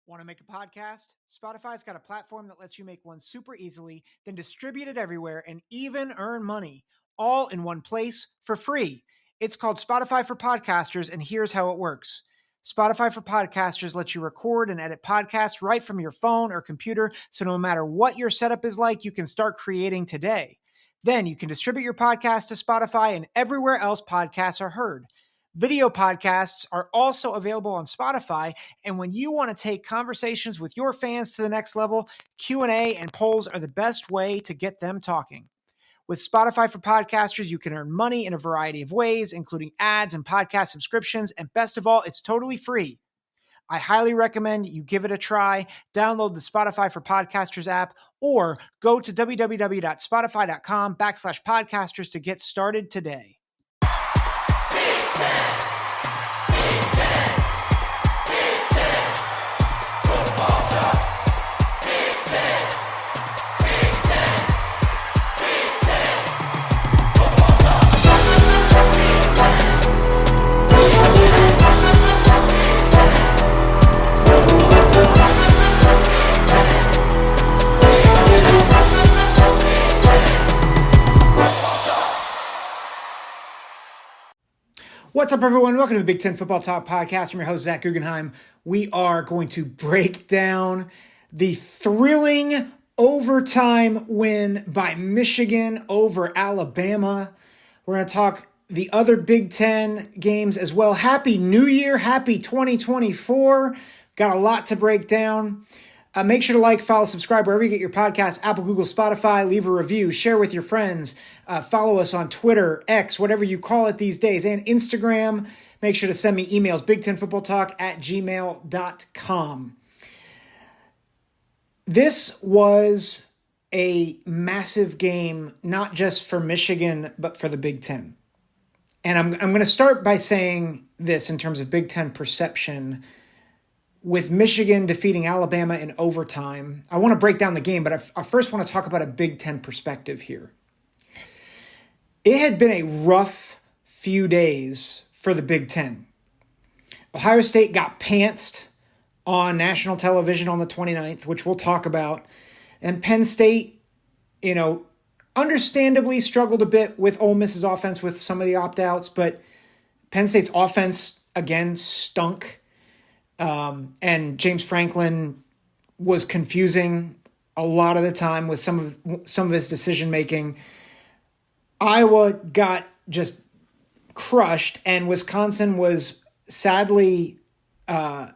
Want to make a podcast? Spotify's got a platform that lets you make one super easily, then distribute it everywhere and even earn money, all in one place for free. It's called Spotify for Podcasters, and here's how it works. Spotify for Podcasters lets you record and edit podcasts right from your phone or computer, so no matter what your setup is like, you can start creating today. Then you can distribute your podcast to Spotify and everywhere else podcasts are heard. Video podcasts are also available on Spotify, and when you want to take conversations with your fans to the next level, Q&A and polls are the best way to get them talking. With Spotify for Podcasters, you can earn money in a variety of ways, including ads and podcast subscriptions, and best of all, it's totally free. I highly recommend you give it a try. Download the Spotify for Podcasters app or go to www.spotify.com/podcasters to get started today. Big Ten, Big Ten, Big Ten, football talk. Big Ten, Big Ten, Big Ten, football talk. Big Ten, Big Ten, Big Ten, football talk. Big Ten, Big Ten, Big Ten, football talk. What's up, everyone? Welcome to the Big Ten Football Talk Podcast. I'm your host, Zach Guggenheim. We are going to break down the thrilling overtime win by Michigan over Alabama. We're going to talk the other Big Ten games as well. Happy New Year. Happy 2024. Got a lot to break down. Make sure to like, follow, subscribe wherever you get your podcast, Apple, Google, Spotify. Leave a review. Share with your friends. Follow us on Twitter, X, whatever you call it these days, and Instagram. Make sure to send me emails, big10footballtalk@gmail.com. This was a massive game, not just for Michigan, but for the Big Ten. And I'm going to start by saying this in terms of Big Ten perception. With Michigan defeating Alabama in overtime, I want to break down the game, but I first want to talk about a Big Ten perspective here. It had been a rough few days for the Big Ten. Ohio State got pantsed on national television on the 29th, which we'll talk about. And Penn State, understandably struggled a bit with Ole Miss's offense with some of the opt-outs, but Penn State's offense, again, stunk. And James Franklin was confusing a lot of the time with some of his decision making. Iowa got just crushed, and Wisconsin was sadly they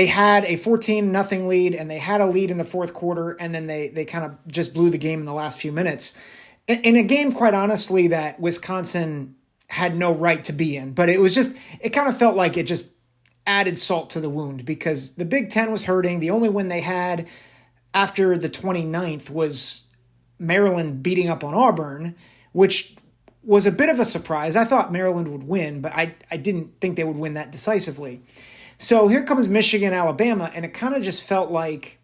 had a 14-0 lead, and they had a lead in the fourth quarter, and then they kind of just blew the game in the last few minutes. In a game, quite honestly, that Wisconsin had no right to be in, but it kind of felt like it just added salt to the wound because the Big Ten was hurting. The only win they had after the 29th was Maryland beating up on Auburn, which was a bit of a surprise. I thought Maryland would win, but I didn't think they would win that decisively. So here comes Michigan, Alabama, and it kind of just felt like,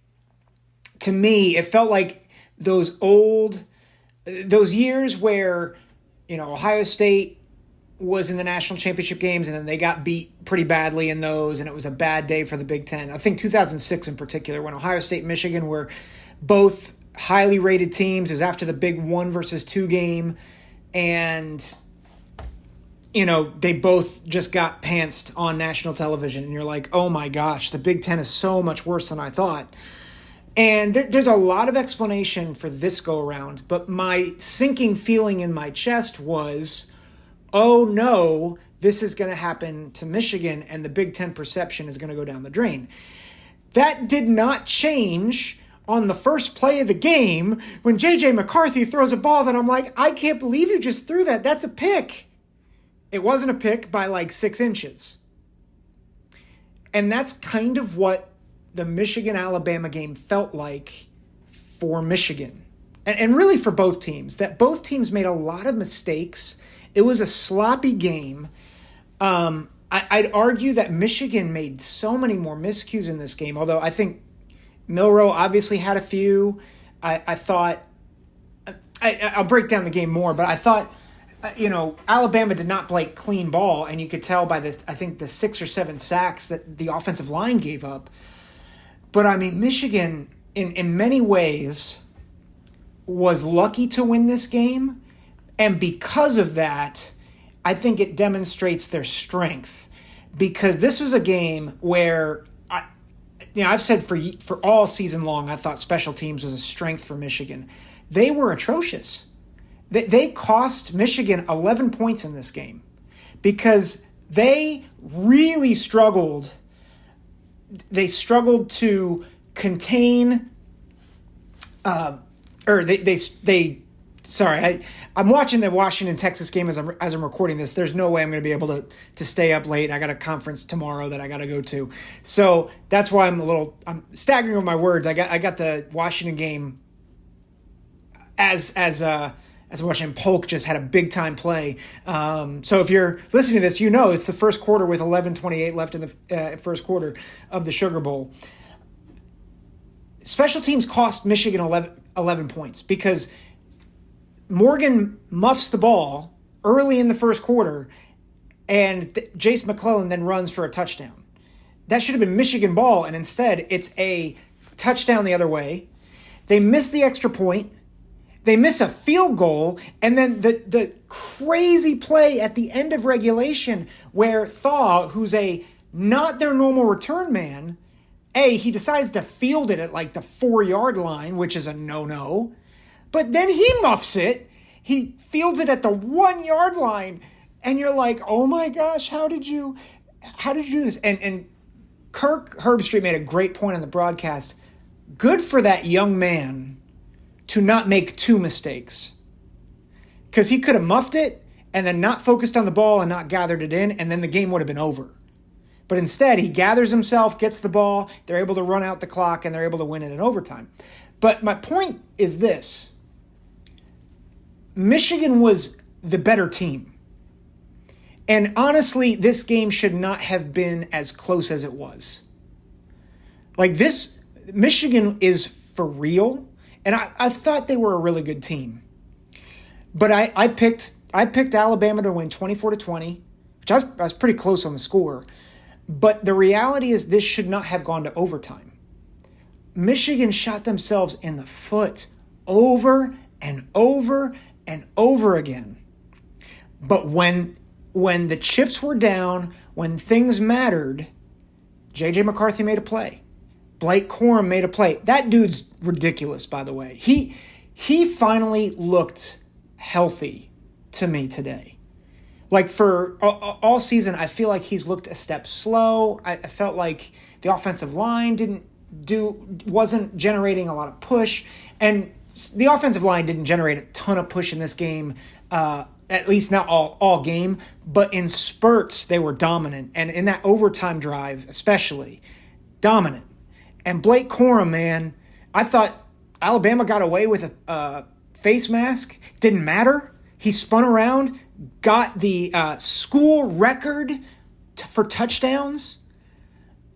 to me, it felt like those years where, Ohio State was in the national championship games, and then they got beat pretty badly in those, and it was a bad day for the Big Ten. I think 2006 in particular, when Ohio State and Michigan were both highly rated teams. It was after the big 1-2 game, and, they both just got pantsed on national television, and you're like, oh my gosh, the Big Ten is so much worse than I thought. And there's a lot of explanation for this go-around, but my sinking feeling in my chest was, oh no, this is going to happen to Michigan, and the Big Ten perception is going to go down the drain. That did not change on the first play of the game when J.J. McCarthy throws a ball that I'm like, I can't believe you just threw that. That's a pick. It wasn't a pick by like 6 inches. And that's kind of what the Michigan-Alabama game felt like for Michigan. And really for both teams, that both teams made a lot of mistakes. It was a sloppy game. I'd argue that Michigan made so many more miscues in this game, although I think Milroe obviously had a few. I thought, I'll break down the game more, but I thought Alabama did not play clean ball, and you could tell by this, I think the 6 or 7 sacks that the offensive line gave up. But I mean, Michigan, in many ways, was lucky to win this game. And because of that, I think it demonstrates their strength. Because this was a game where, I've said for all season long, I thought special teams was a strength for Michigan. They were atrocious. They cost Michigan 11 points in this game because they really struggled. They struggled to contain, I'm watching the Washington-Texas game as I'm recording this. There's no way I'm going to be able to stay up late. I got a conference tomorrow that I got to go to. So that's why I'm staggering with my words. I got the Washington game as watching Polk just had a big-time play. So if you're listening to this, it's the first quarter with 11:28 left in the first quarter of the Sugar Bowl. Special teams cost Michigan 11 points because Morgan muffs the ball early in the first quarter, and Jace McClellan then runs for a touchdown. That should have been Michigan ball, and instead it's a touchdown the other way. They miss the extra point. They miss a field goal, and then the crazy play at the end of regulation where Thaw, who's not their normal return man, he decides to field it at like the 4-yard line, which is a no-no. But then he muffs it. He fields it at the 1-yard line, and you're like, oh my gosh, how did you do this? And Kirk Herbstreit made a great point on the broadcast. Good for that young man to not make 2 mistakes. Because he could have muffed it and then not focused on the ball and not gathered it in, and then the game would have been over. But instead, he gathers himself, gets the ball, they're able to run out the clock, and they're able to win it in overtime. But my point is this. Michigan was the better team. And honestly, this game should not have been as close as it was. Like this, Michigan is for real. And I thought they were a really good team. But I picked Alabama to win 24-20, which I was pretty close on the score. But the reality is this should not have gone to overtime. Michigan shot themselves in the foot over and over and over again. But when the chips were down, when things mattered, J.J. McCarthy made a play. Blake Corum made a play. That dude's ridiculous, by the way. He finally looked healthy to me today. Like for all season, I feel like he's looked a step slow. I felt like the offensive line wasn't generating a lot of push. And the offensive line didn't generate a ton of push in this game, at least not all game. But in spurts, they were dominant. And in that overtime drive, especially, dominant. And Blake Corum, man, I thought Alabama got away with a face mask. Didn't matter. He spun around, got the school record for touchdowns.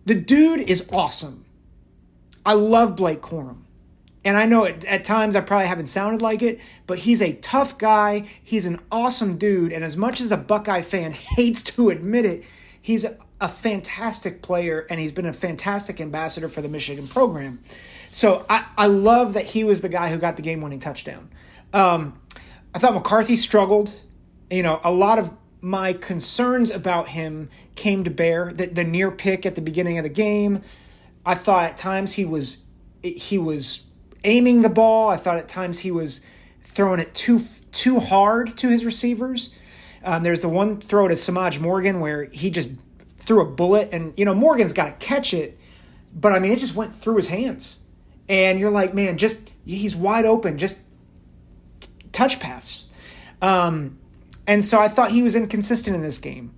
The dude is awesome. I love Blake Corum. And I know at times I probably haven't sounded like it, but he's a tough guy. He's an awesome dude. And as much as a Buckeye fan hates to admit it, he's a fantastic player, and he's been a fantastic ambassador for the Michigan program. So I love that he was the guy who got the game-winning touchdown. I thought McCarthy struggled. A lot of my concerns about him came to bear. The near pick at the beginning of the game, I thought at times he was aiming the ball. I thought at times he was throwing it too hard to his receivers. There's the one throw to Samaj Morgan where he just threw a bullet, and Morgan's got to catch it, but I mean it just went through his hands, and you're like, man, he's wide open, just touch pass. And so I thought he was inconsistent in this game.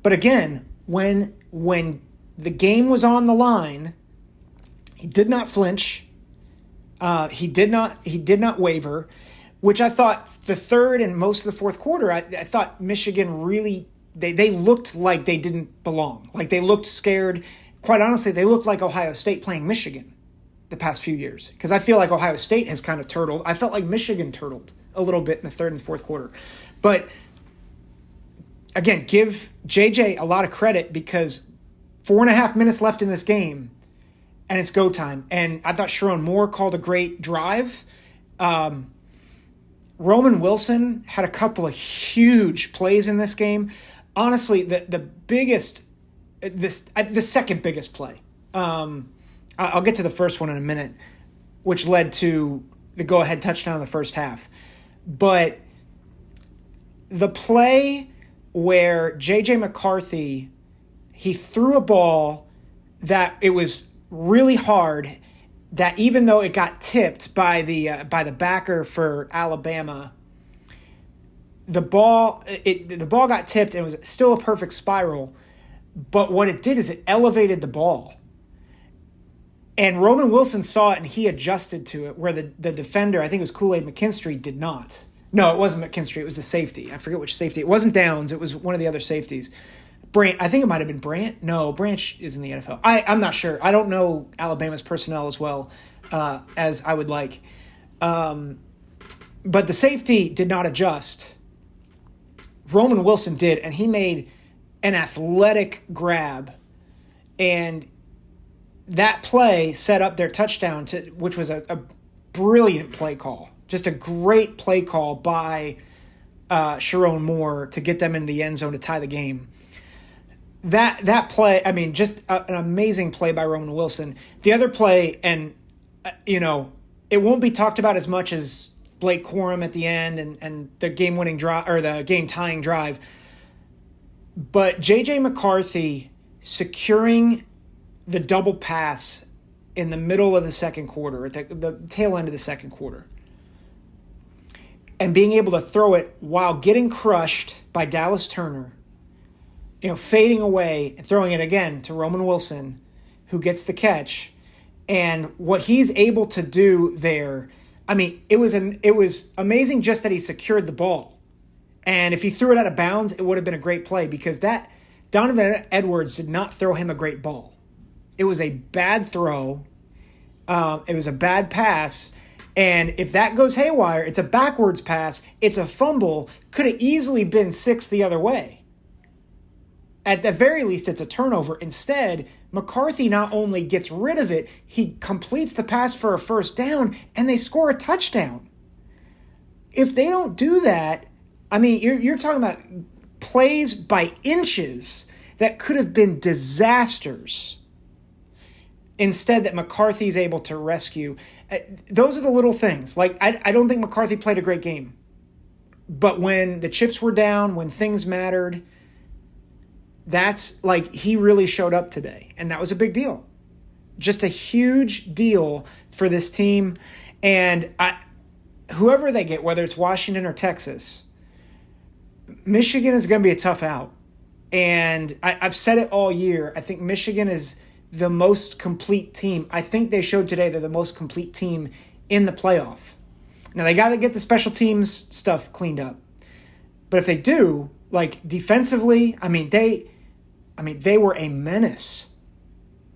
But again, when the game was on the line, he did not flinch. He did not waver, which I thought the third and most of the fourth quarter, I thought Michigan really. They looked like they didn't belong. Like they looked scared. Quite honestly, they looked like Ohio State playing Michigan the past few years. Because I feel like Ohio State has kind of turtled. I felt like Michigan turtled a little bit in the third and fourth quarter. But again, give JJ a lot of credit because 4.5 minutes left in this game, and it's go time. And I thought Sharon Moore called a great drive. Roman Wilson had a couple of huge plays in this game. Honestly, the second biggest play. I'll get to the first one in a minute, which led to the go-ahead touchdown in the first half. But the play where J.J. McCarthy, he threw a ball that it was really hard, that even though it got tipped by the backer for Alabama, the ball got tipped and it was still a perfect spiral. But what it did is it elevated the ball. And Roman Wilson saw it and he adjusted to it, where the defender, I think it was Kool-Aid McKinstry, did not. No, it wasn't McKinstry. It was the safety. I forget which safety. It wasn't Downs. It was one of the other safeties. I think it might have been Brant. No, Branch is in the NFL. I'm not sure. I don't know Alabama's personnel as well as I would like. But the safety did not adjust. Roman Wilson did, and he made an athletic grab. And that play set up their touchdown, which was a brilliant play call. Just a great play call by Sharon Moore to get them in the end zone to tie the game. That play, I mean, just an amazing play by Roman Wilson. The other play, and it won't be talked about as much as Blake Corum at the end and the game-winning drive or the game-tying drive. But J.J. McCarthy securing the double pass in the middle of the second quarter, at the tail end of the second quarter, and being able to throw it while getting crushed by Dallas Turner, fading away and throwing it again to Roman Wilson, who gets the catch. And what he's able to do there, I mean, it was amazing just that he secured the ball. And if he threw it out of bounds, it would have been a great play, because that Donovan Edwards did not throw him a great ball. It was a bad throw. It was a bad pass. And if that goes haywire, it's a backwards pass. It's a fumble. Could have easily been 6 the other way. At the very least, it's a turnover. Instead, McCarthy not only gets rid of it, he completes the pass for a first down, and they score a touchdown. If they don't do that, I mean, you're talking about plays by inches that could have been disasters. Instead, that McCarthy's able to rescue. Those are the little things. Like, I don't think McCarthy played a great game. But when the chips were down, when things mattered, that's like he really showed up today. And that was a big deal. Just a huge deal for this team. And whoever they get, whether it's Washington or Texas, Michigan is going to be a tough out. And I've said it all year. I think Michigan is the most complete team. I think they showed today they're the most complete team in the playoff. Now, they got to get the special teams stuff cleaned up. But if they do, like defensively, they were a menace.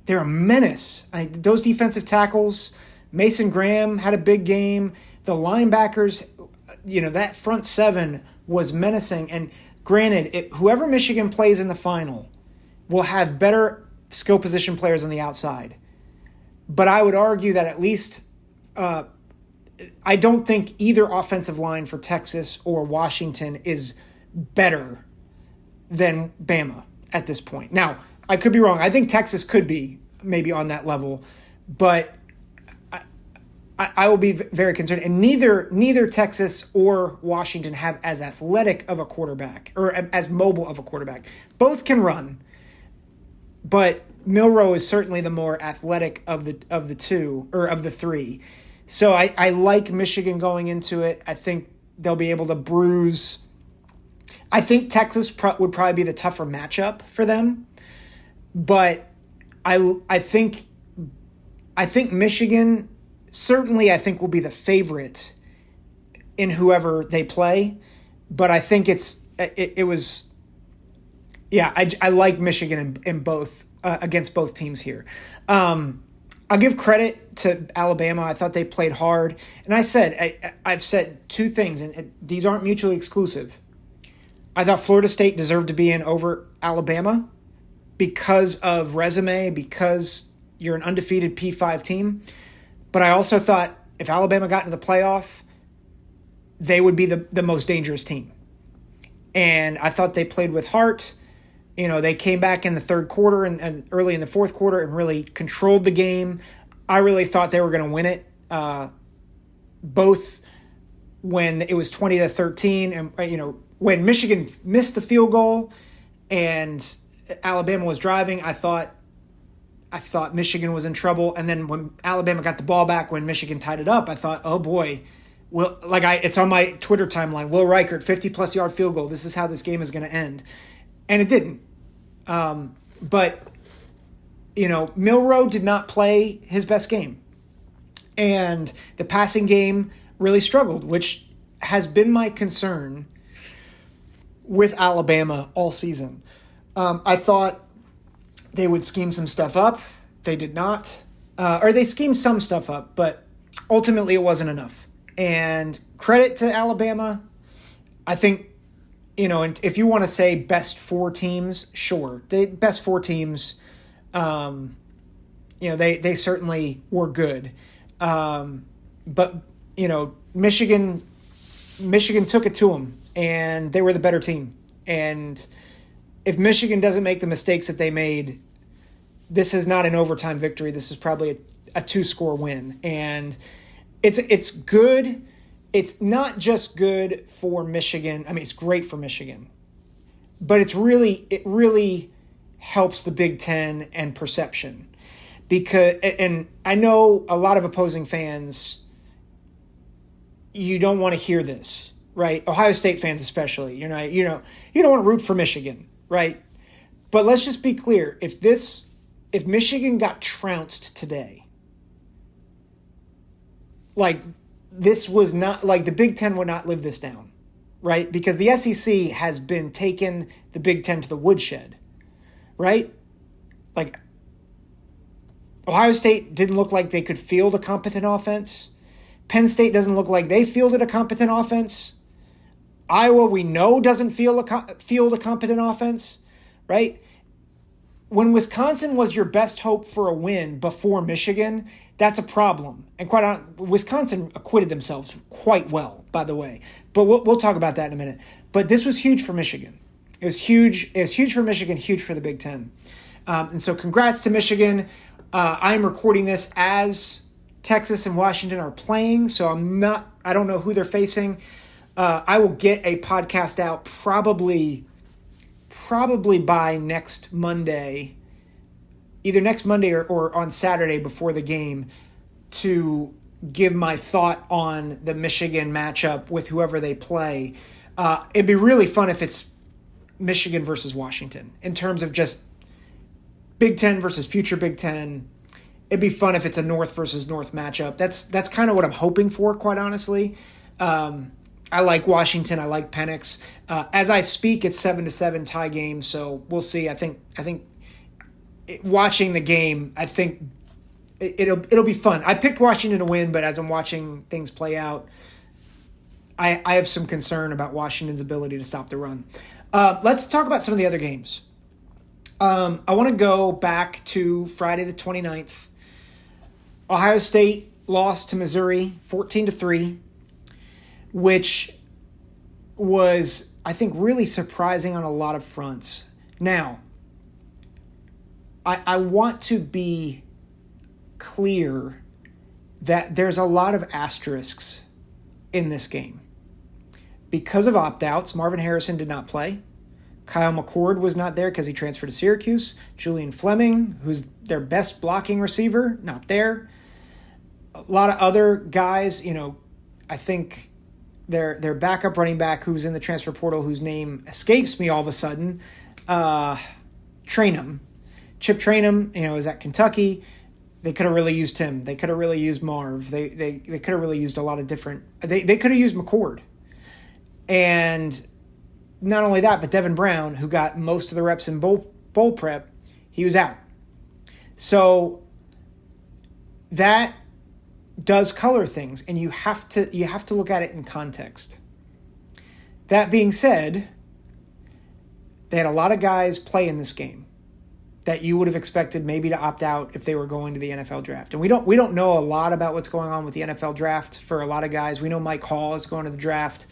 They're a menace. Those defensive tackles, Mason Graham had a big game. The linebackers, that front seven was menacing. And granted, whoever Michigan plays in the final will have better skill position players on the outside. But I would argue that at least I don't think either offensive line for Texas or Washington is better than Bama at this point. Now, I could be wrong. I think Texas could be maybe on that level, but I will be very concerned. And neither Texas or Washington have as athletic of a quarterback or as mobile of a quarterback. Both can run, but Milroe is certainly the more athletic of the two, or of the three. So I like Michigan going into it. I think they'll be able to bruise. I think Texas would probably be the tougher matchup for them, but I think Michigan certainly will be the favorite in whoever they play. But I think I like Michigan in both against both teams here. I'll give credit to Alabama. I thought they played hard. And I've said two things, and these aren't mutually exclusive. I thought Florida State deserved to be in over Alabama because of resume, because you're an undefeated P5 team. But I also thought if Alabama got into the playoff, they would be the most dangerous team. And I thought they played with heart. They came back in the third quarter and early in the fourth quarter and really controlled the game. I really thought they were going to win it, both when it was 20-13 and, when Michigan missed the field goal and Alabama was driving, I thought Michigan was in trouble. And then when Alabama got the ball back, when Michigan tied it up, I thought, oh boy, it's on my Twitter timeline, Will Reichert, 50-plus yard field goal. This is how this game is going to end. And it didn't. But Milroe did not play his best game. And the passing game really struggled, which has been my concern with Alabama all season. I thought they would scheme some stuff up. They did not. Or they schemed some stuff up, but ultimately it wasn't enough. And credit to Alabama. I think, and if you want to say best four teams, sure. The best four teams, they certainly were good. But, Michigan took it to them, and they were the better team. And if Michigan doesn't make the mistakes that they made, this is not an overtime victory. This is probably a 2-score win. And it's good. It's not just good for Michigan. I mean, it's great for Michigan. But it really helps the Big Ten and perception. And I know a lot of opposing fans, you don't want to hear this, right? Ohio State fans especially. You don't want to root for Michigan, right? But let's just be clear. If Michigan got trounced today, this was not, the Big Ten would not live this down, right? Because the SEC has been taking the Big Ten to the woodshed, right? Ohio State didn't look like they could field a competent offense. Penn State doesn't look like they fielded a competent offense. Iowa, we know, doesn't field a competent offense, right? When Wisconsin was your best hope for a win before Michigan, that's a problem. And Wisconsin acquitted themselves quite well, by the way. But we'll talk about that in a minute. But this was huge for Michigan. It was huge. It was huge for Michigan, huge for the Big Ten. And so congrats to Michigan. I'm recording this as Texas and Washington are playing, so I don't know who they're facing. I will get a podcast out probably by next Monday, either next Monday or on Saturday before the game, to give my thought on the Michigan matchup with whoever they play. It'd be really fun if it's Michigan versus Washington in terms of just Big Ten versus future Big Ten. It'd be fun if it's a North versus North matchup. That's kind of what I'm hoping for, quite honestly. I like Washington. I like Penix. As I speak, it's 7-7 tie game, so we'll see. I think watching the game, I think it'll be fun. I picked Washington to win, but as I'm watching things play out, I have some concern about Washington's ability to stop the run. Let's talk about some of the other games. I want to go back to Friday the 29th. Ohio State lost to Missouri 14-3, which was, I think, really surprising on a lot of fronts. Now, I want to be clear that there's a lot of asterisks in this game. Because of opt-outs, Marvin Harrison did not play. Kyle McCord was not there because he transferred to Syracuse. Julian Fleming, who's their best blocking receiver, not there. A lot of other guys, I think their backup running back who's in the transfer portal, whose name escapes me all of a sudden, Trainum. Chip Trainum, is at Kentucky. They could have really used him. They could have really used Marv. They could have really used a lot of different. They could have used McCord. And not only that, but Devin Brown, who got most of the reps in bowl prep, he was out. So that does color things, and you have to look at it in context. That being said, They had a lot of guys play in this game that you would have expected maybe to opt out if they were going to the NFL draft. And we don't know a lot about what's going on with the NFL draft for a lot of guys. We know Mike Hall is going to the draft.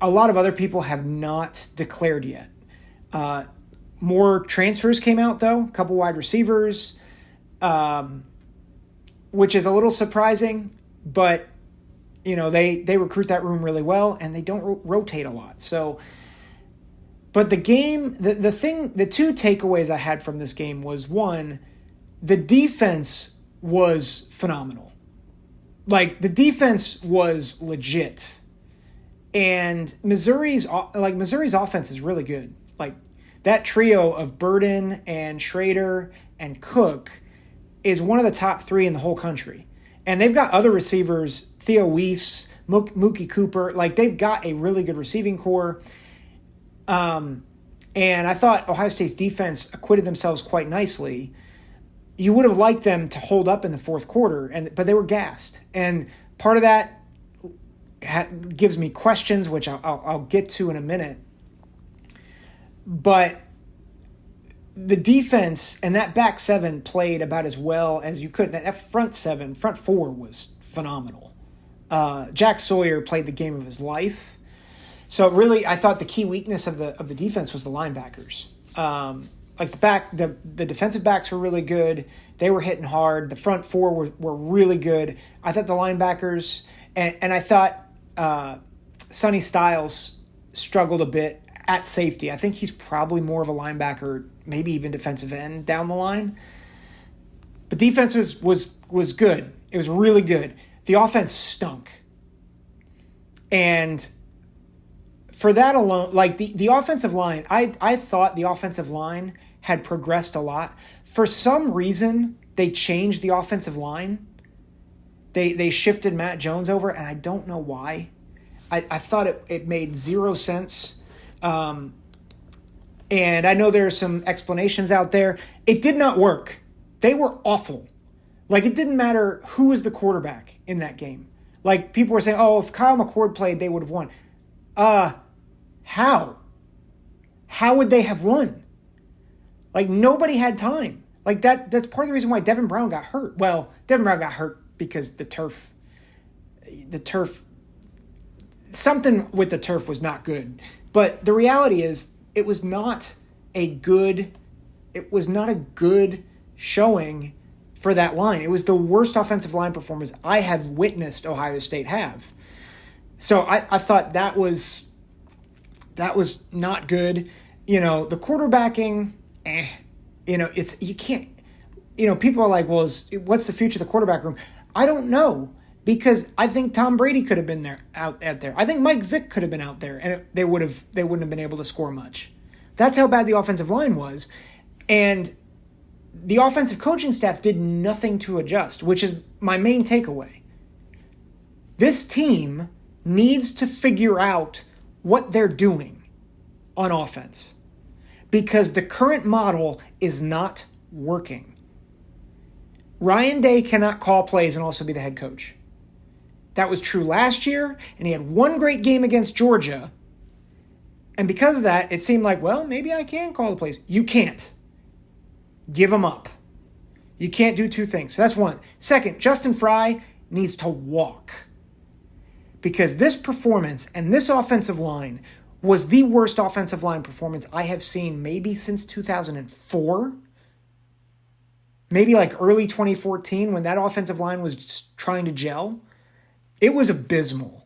A lot of other people have not declared yet. More transfers came out, though. A couple wide receivers, which is a little surprising. But, they recruit that room really well, and they don't rotate a lot. So, but the game, the two takeaways I had from this game was, one, the defense was phenomenal. Like, the defense was legit. And Missouri's offense is really good. Like, that trio of Burden and Schrader and Cook is one of the top 3 in the whole country. And they've got other receivers, Theo Weiss, Mookie Cooper. Like, they've got a really good receiving core. And I thought Ohio State's defense acquitted themselves quite nicely. You would have liked them to hold up in the fourth quarter, but they were gassed. And part of that gives me questions, which I'll get to in a minute. But the defense and that back seven played about as well as you could. That front four was phenomenal. Jack Sawyer played the game of his life. So really, I thought the key weakness of the defense was the linebackers. The defensive backs were really good. They were hitting hard. The front four were really good. I thought the linebackers and I thought Sonny Styles struggled a bit at safety. I think he's probably more of a linebacker, maybe even defensive end down the line. But defense was good. It was really good. The offense stunk. And for that alone, like the offensive line, I thought the offensive line had progressed a lot. For some reason, they changed the offensive line. They shifted Matt Jones over, and I don't know why. I thought it made zero sense. And I know there are some explanations out there. It did not work. They were awful. Like, it didn't matter who was the quarterback in that game. Like, people were saying, oh, if Kyle McCord played, they would have won. How? How would they have won? Like, nobody had time. Like, that's part of the reason why Devin Brown got hurt. Well, Devin Brown got hurt because the turf, something with the turf was not good. But the reality is, it was not a good showing for that line. It was the worst offensive line performance I have witnessed Ohio State have. So I thought that was not good. The quarterbacking, you can't, people are like, well, what's the future of the quarterback room? I don't know, because I think Tom Brady could have been out there. I think Mike Vick could have been out there, and they wouldn't have been able to score much. That's how bad the offensive line was. And the offensive coaching staff did nothing to adjust, which is my main takeaway. This team needs to figure out what they're doing on offense, because the current model is not working. Ryan Day cannot call plays and also be the head coach. That was true last year, and he had one great game against Georgia. And because of that, it seemed like, well, maybe I can call the plays. You can't. Give them up. You can't do two things. So that's one. Second, Justin Fry needs to walk. Because this performance and this offensive line was the worst offensive line performance I have seen maybe since 2004. Maybe like early 2014 when that offensive line was trying to gel. It was abysmal.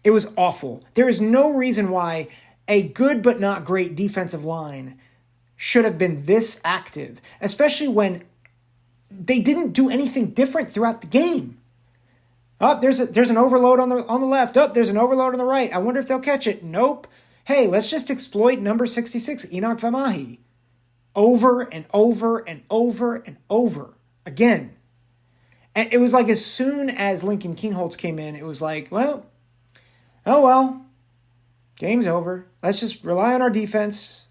It was awful. There is no reason why a good but not great defensive line should have been this active, especially when they didn't do anything different throughout the game. Oh, there's an overload on the left. Oh, there's an overload on the right. I wonder if they'll catch it. Nope. Hey, let's just exploit number 66, Enoch Vamahi. Over and over and over and over again. And it was like as soon as Lincoln Kienholz came in, it was like, well, game's over. Let's just rely on our defense.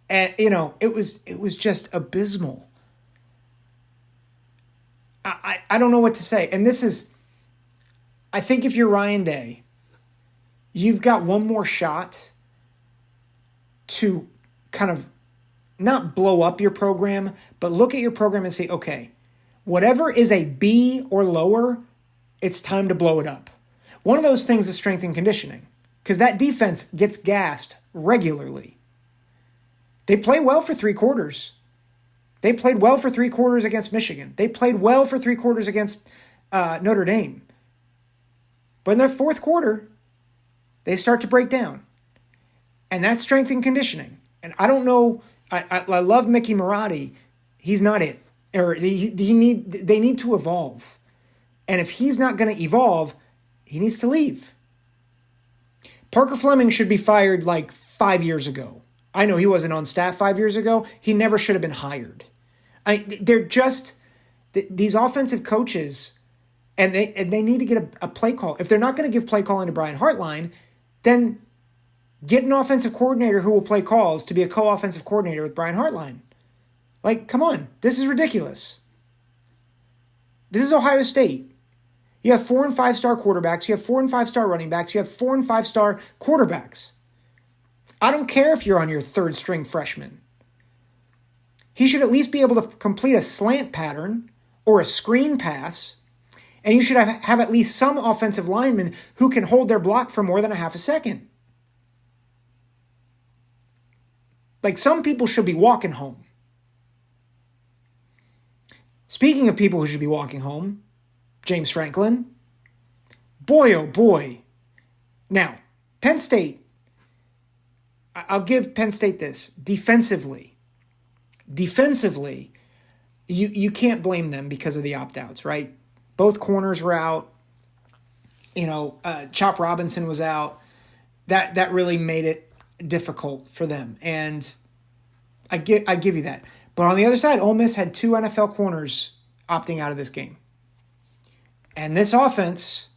And, it was just abysmal. I don't know what to say. And this is, I think if you're Ryan Day, you've got one more shot to kind of not blow up your program, but look at your program and say, okay, whatever is a B or lower, it's time to blow it up. One of those things is strength and conditioning, because that defense gets gassed regularly. They play well for 3 quarters. They played well for 3 quarters against Michigan. They played well for 3 quarters against Notre Dame. But in their fourth quarter, they start to break down. And that's strength and conditioning. And I don't know, I love Mickey Marotti. He's not it. Or they need to evolve. And if he's not going to evolve, he needs to leave. Parker Fleming should be fired like 5 years ago. I know he wasn't on staff 5 years ago. He never should have been hired. They're just these offensive coaches, and they need to get a play call. If they're not going to give play calling to Brian Hartline, then get an offensive coordinator who will play calls to be a co-offensive coordinator with Brian Hartline. Like, come on, this is ridiculous. This is Ohio State. You have 4 and 5 star quarterbacks. You have 4 and 5 star running backs. You have 4 and 5 star quarterbacks. I don't care if you're on your 3rd string freshman. He should at least be able to complete a slant pattern or a screen pass, and you should have at least some offensive linemen who can hold their block for more than a half a second. Like, some people should be walking home. Speaking of people who should be walking home, James Franklin. Boy, oh boy. Now, Penn State, I'll give Penn State this. Defensively, you can't blame them because of the opt-outs, right? Both corners were out. Chop Robinson was out. That really made it difficult for them. And I give you that. But on the other side, Ole Miss had 2 NFL corners opting out of this game. And this offense,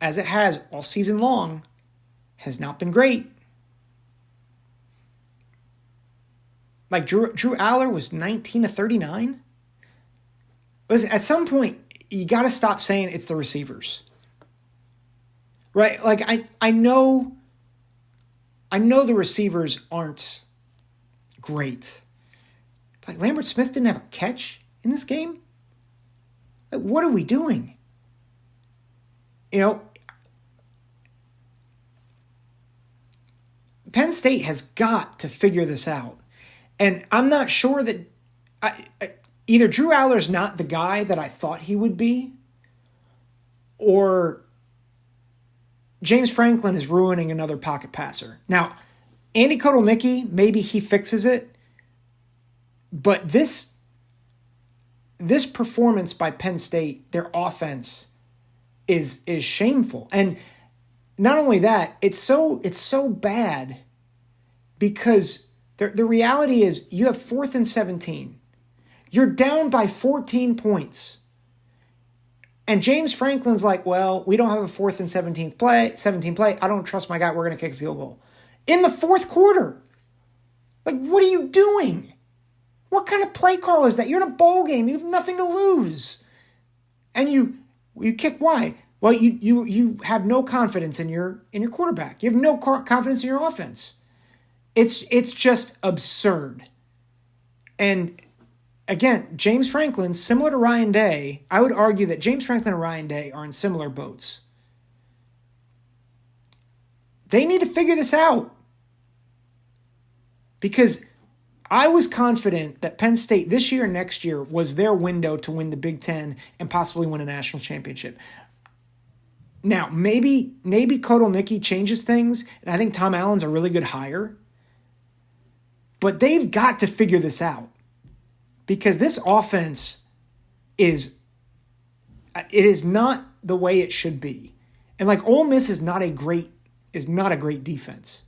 as it has all season long, has not been great. Like, Drew Aller was 19 of 39. Listen, at some point, you got to stop saying it's the receivers. Right? Like, I know the receivers aren't great. Like, Lambert Smith didn't have a catch in this game? Like, what are we doing? Penn State has got to figure this out. And I'm not sure that either Drew Aller's not the guy that I thought he would be, or James Franklin is ruining another pocket passer. Now, Andy Kotelnicki, maybe he fixes it, but this performance by Penn State, their offense, is shameful. And not only that, it's so bad because the reality is you have 4th and 17. You're down by 14 points. And James Franklin's like, well, we don't have a 4th and 17 play. I don't trust my guy. We're going to kick a field goal. In the 4th quarter. Like, what are you doing? What kind of play call is that? You're in a bowl game. You have nothing to lose. And you kick wide. Well, you have no confidence in your quarterback. You have no confidence in your offense. It's just absurd. And again, James Franklin, similar to Ryan Day, I would argue that James Franklin and Ryan Day are in similar boats. They need to figure this out. Because I was confident that Penn State this year and next year was their window to win the Big Ten and possibly win a national championship. Now, maybe Kotelnicki changes things, and I think Tom Allen's a really good hire. But they've got to figure this out. Because this offense is not the way it should be. And like, Ole Miss is not a great defense.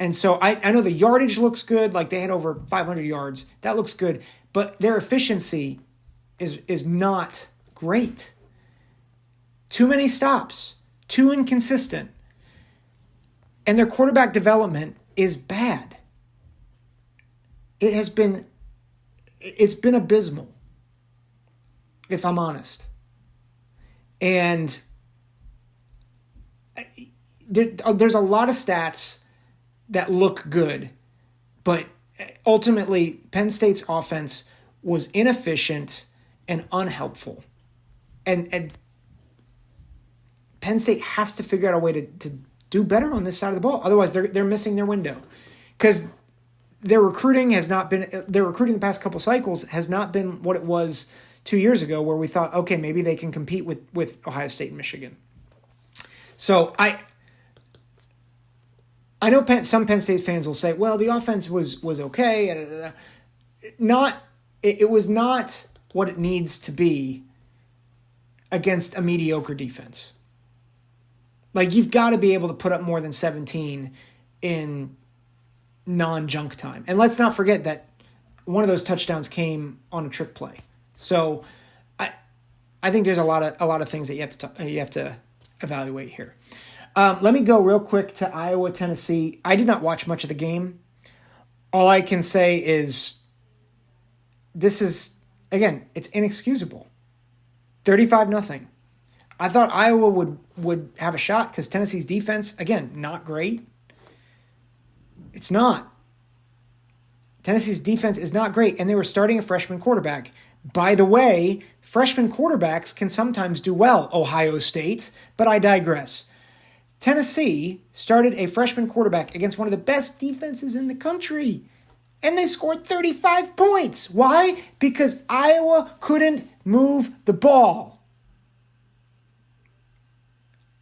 And so I know the yardage looks good, like they had over 500 yards. That looks good, but their efficiency is not great. Too many stops, too inconsistent. And their quarterback development is bad. It's been abysmal, if I'm honest. And there's a lot of stats that look good. But ultimately, Penn State's offense was inefficient and unhelpful. And Penn State has to figure out a way to do better on this side of the ball. Otherwise, they're missing their window. Because their recruiting the past couple cycles has not been what it was 2 years ago, where we thought, okay, maybe they can compete with Ohio State and Michigan. So I know some Penn State fans will say, well, the offense was okay. It was not what it needs to be against a mediocre defense. Like, you've got to be able to put up more than 17 in non-junk time. And let's not forget that one of those touchdowns came on a trick play. So I think there's a lot of things that you have to evaluate here. Let me go real quick to Iowa, Tennessee. I did not watch much of the game. All I can say is this is, again, it's inexcusable. 35-0. I thought Iowa would have a shot because Tennessee's defense, again, not great. It's not. Tennessee's defense is not great, and they were starting a freshman quarterback. By the way, freshman quarterbacks can sometimes do well, Ohio State, but I digress. Tennessee started a freshman quarterback against one of the best defenses in the country, and they scored 35 points. Why? Because Iowa couldn't move the ball.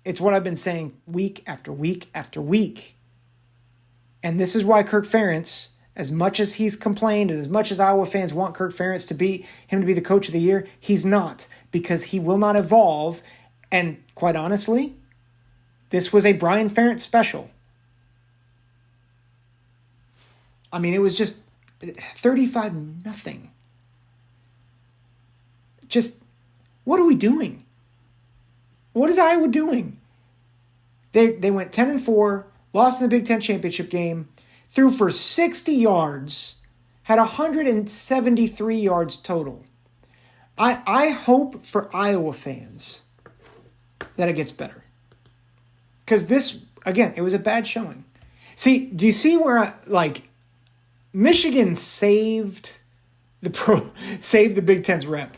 It's what I've been saying week after week after week. And this is why Kirk Ferentz, as much as he's complained and as much as Iowa fans want Kirk Ferentz to be the coach of the year, he's not, because he will not evolve. And quite honestly, this was a Brian Ferentz special. I mean, it was just 35-0. Just, what are we doing? What is Iowa doing? They went 10-4, lost in the Big Ten championship game, threw for 60 yards, had 173 yards total. I hope for Iowa fans that it gets better. Because this, again, it was a bad showing. See, do you see where, Michigan saved the Big Ten's rep?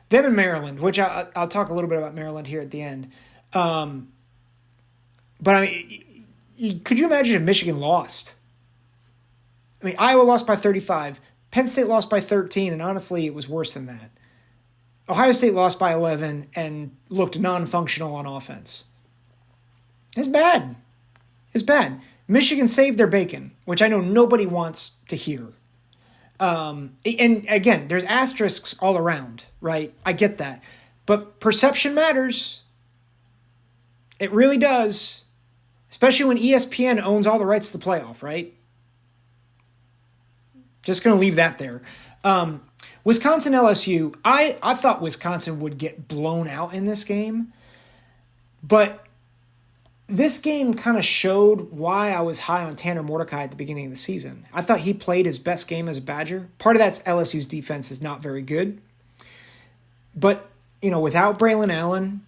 Them in Maryland, which I'll talk a little bit about Maryland here at the end. But I mean, could you imagine if Michigan lost? I mean, Iowa lost by 35. Penn State lost by 13, and honestly, it was worse than that. Ohio State lost by 11 and looked non-functional on offense. It's bad. It's bad. Michigan saved their bacon, which I know nobody wants to hear. And again, there's asterisks all around, right? I get that. But perception matters. It really does. Especially when ESPN owns all the rights to the playoff, right? Just going to leave that there. Wisconsin LSU, I thought Wisconsin would get blown out in this game. But this game kind of showed why I was high on Tanner Mordecai at the beginning of the season. I thought he played his best game as a Badger. Part of that's LSU's defense is not very good. But, without Braylon Allen,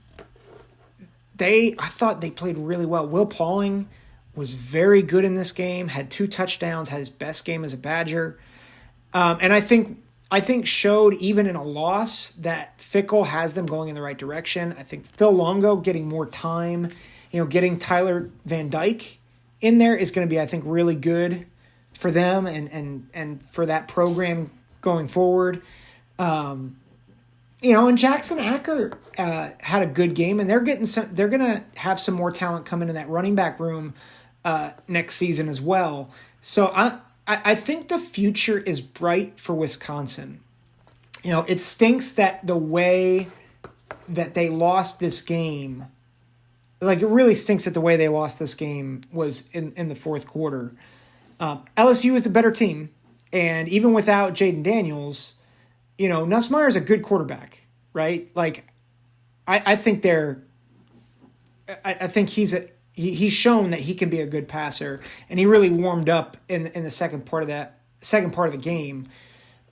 I thought they played really well. Will Pauling was very good in this game, had 2 touchdowns, had his best game as a Badger. And I think showed even in a loss that Fickell has them going in the right direction. I think Phil Longo getting more time, getting Tyler Van Dyke in there is going to be, I think, really good for them and for that program going forward. And Jackson Acker had a good game, and they're going to have some more talent coming in that running back room next season as well. So I think the future is bright for Wisconsin. It stinks that the way that they lost this game, it really stinks that the way they lost this game was in the fourth quarter. LSU is the better team, and even without Jaden Daniels, Nussmeier is a good quarterback, right? I think he's shown that he can be a good passer, and he really warmed up in the second part of the game.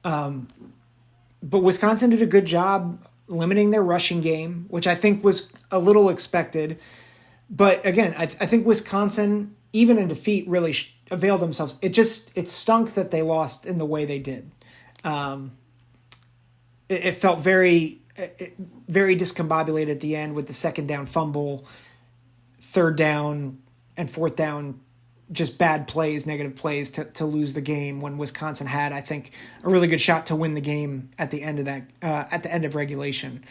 But Wisconsin did a good job limiting their rushing game, which I think was a little expected. But again, I think Wisconsin, even in defeat, really availed themselves. It stunk that they lost in the way they did. It felt very discombobulated at the end with the second down fumble, third down and fourth down, just bad plays, negative plays to lose the game when Wisconsin had, I think, a really good shot to win the game at the end of that at the end of regulation.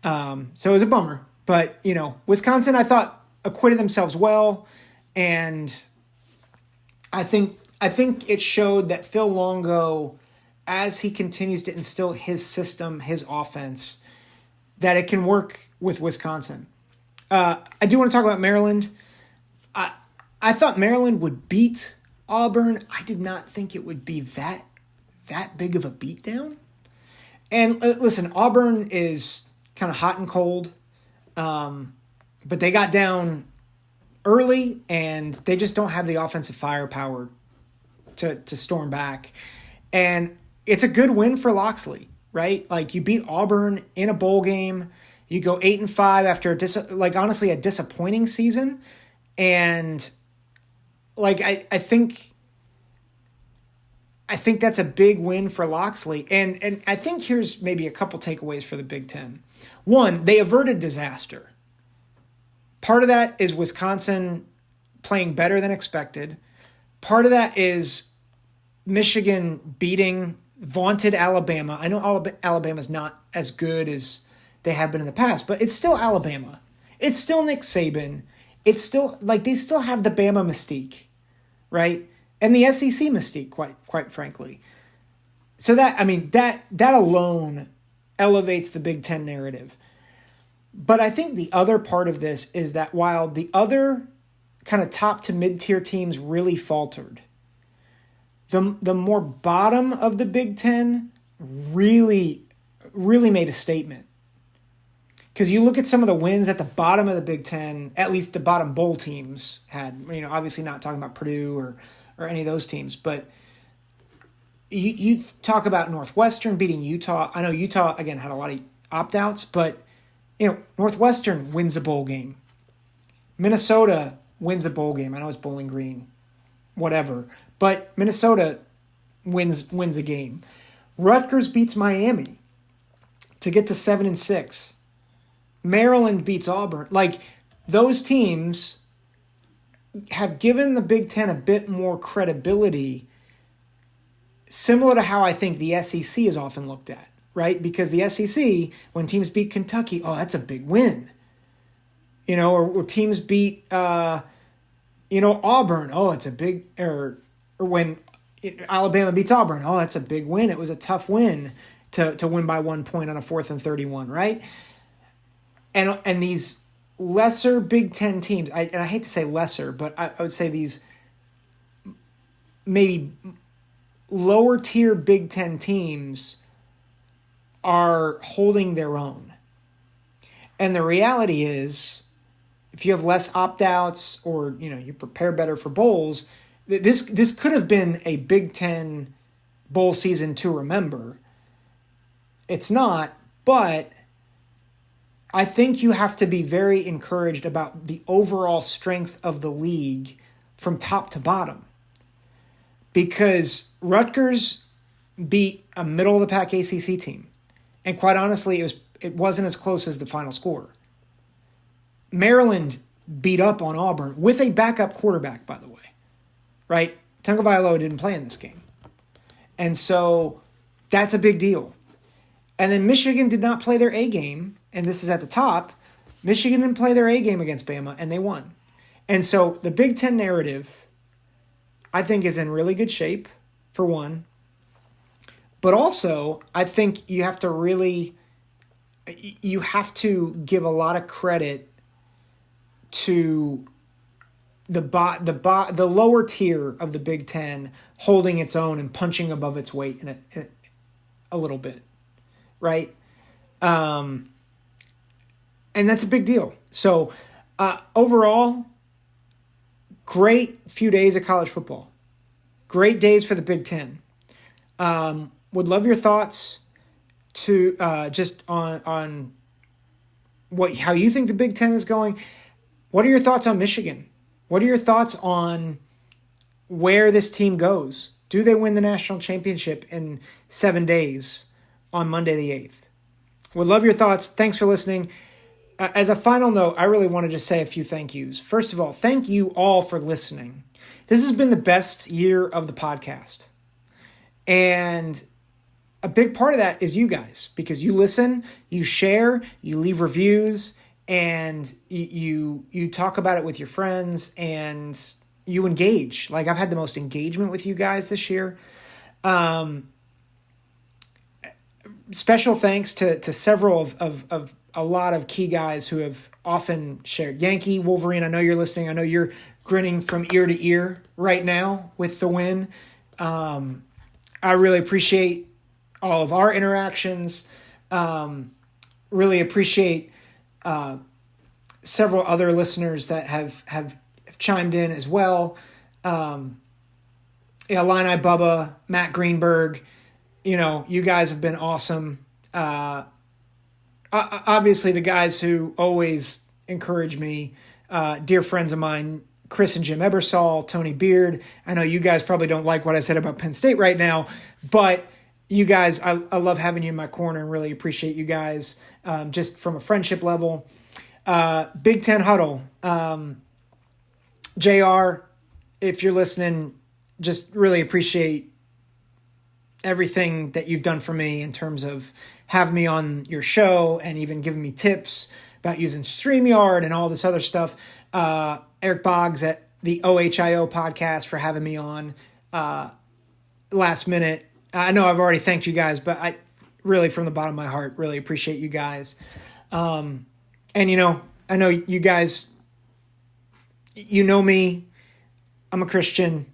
So it was a bummer, but Wisconsin, I thought, acquitted themselves well, and I think it showed that Phil Longo, as he continues to instill his system, his offense, that it can work with Wisconsin. I do want to talk about Maryland. I thought Maryland would beat Auburn. I did not think it would be that big of a beatdown. And listen, Auburn is kind of hot and cold, but they got down early, and they just don't have the offensive firepower to storm back. And it's a good win for Loxley, right? Like, you beat Auburn in a bowl game. You go 8-5 after honestly a disappointing season, and I think that's a big win for Loxley. And I think here's maybe a couple takeaways for the Big Ten. One, they averted disaster. Part of that is Wisconsin playing better than expected. Part of that is Michigan beating vaunted Alabama. I know Alabama's not as good as they have been in the past, but it's still Alabama. It's still Nick Saban. It's still, they still have the Bama mystique, right? And the SEC mystique, quite frankly. So that alone elevates the Big Ten narrative. But I think the other part of this is that while the other kind of top to mid-tier teams really faltered, the more bottom of the Big Ten really made a statement. Because you look at some of the wins at the bottom of the Big Ten, at least the bottom bowl teams had, obviously not talking about Purdue or any of those teams, but you talk about Northwestern beating Utah. I know Utah, again, had a lot of opt-outs, but, Northwestern wins a bowl game. Minnesota wins a bowl game. I know it's Bowling Green, whatever. But Minnesota wins a game. Rutgers beats Miami to get to 7-6. Maryland beats Auburn. Those teams have given the Big Ten a bit more credibility, similar to how I think the SEC is often looked at, right? Because the SEC, when teams beat Kentucky, oh, that's a big win. Or teams beat, Auburn, oh, it's a big, or when Alabama beats Auburn, oh, that's a big win. It was a tough win to win by 1 point on a 4th and 31, right? And these lesser Big Ten teams, I hate to say lesser, but I would say these maybe lower tier Big Ten teams are holding their own. And the reality is, if you have less opt-outs or, you prepare better for bowls, this could have been a Big Ten bowl season to remember. It's not, but I think you have to be very encouraged about the overall strength of the league from top to bottom. Because Rutgers beat a middle-of-the-pack ACC team. And quite honestly, it wasn't as close as the final score. Maryland beat up on Auburn with a backup quarterback, by the way. Right? Tagovailoa didn't play in this game. And so that's a big deal. And then Michigan did not play their A game, and this is at the top. Michigan didn't play their A game against Bama, and they won. And so the Big Ten narrative, I think, is in really good shape, for one. But also, I think you have to give a lot of credit to the lower tier of the Big Ten holding its own and punching above its weight in a little bit, right? And that's a big deal. So overall, great few days of college football. Great days for the Big Ten. Would love your thoughts to just on how you think the Big Ten is going. What are your thoughts on Michigan? What are your thoughts on where this team goes. Do they win the national championship in 7 days on Monday the 8th? Would love your thoughts. Thanks for listening. As a final note, I really want to just say a few thank yous. First of all, thank you all for listening. This has been the best year of the podcast. And a big part of that is you guys, because you listen, you share, you leave reviews, and you talk about it with your friends, and you engage. Like, I've had the most engagement with you guys this year. Special thanks to several of a lot of key guys who have often shared. Yankee, Wolverine, I know you're listening. I know you're grinning from ear to ear right now with the win. I really appreciate all of our interactions. Really appreciate several other listeners that have chimed in as well. Illini Bubba, Matt Greenberg, you guys have been awesome. Obviously, the guys who always encourage me, dear friends of mine, Chris and Jim Ebersol, Tony Beard. I know you guys probably don't like what I said about Penn State right now, but you guys, I love having you in my corner and really appreciate you guys just from a friendship level. Big Ten Huddle. JR, if you're listening, just really appreciate everything that you've done for me in terms of having me on your show and even giving me tips about using StreamYard and all this other stuff. Eric Boggs at the OHIO podcast for having me on last minute. I know I've already thanked you guys, but I really, from the bottom of my heart, really appreciate you guys. And, I know you guys, you know me, I'm a Christian.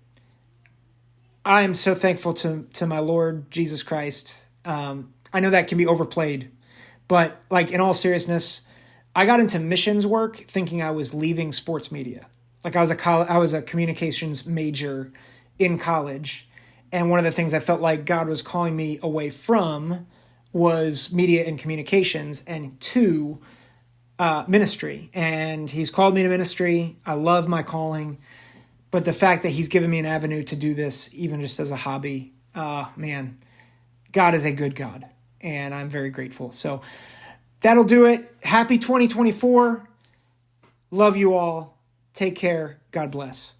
I am so thankful to my Lord Jesus Christ. I know that can be overplayed, but like in all seriousness, I got into missions work thinking I was leaving sports media. Like I was a communications major in college. And one of the things I felt like God was calling me away from was media and communications and to ministry. And he's called me to ministry. I love my calling. But the fact that he's given me an avenue to do this, even just as a hobby, man, God is a good God. And I'm very grateful. So that'll do it. Happy 2024. Love you all. Take care. God bless.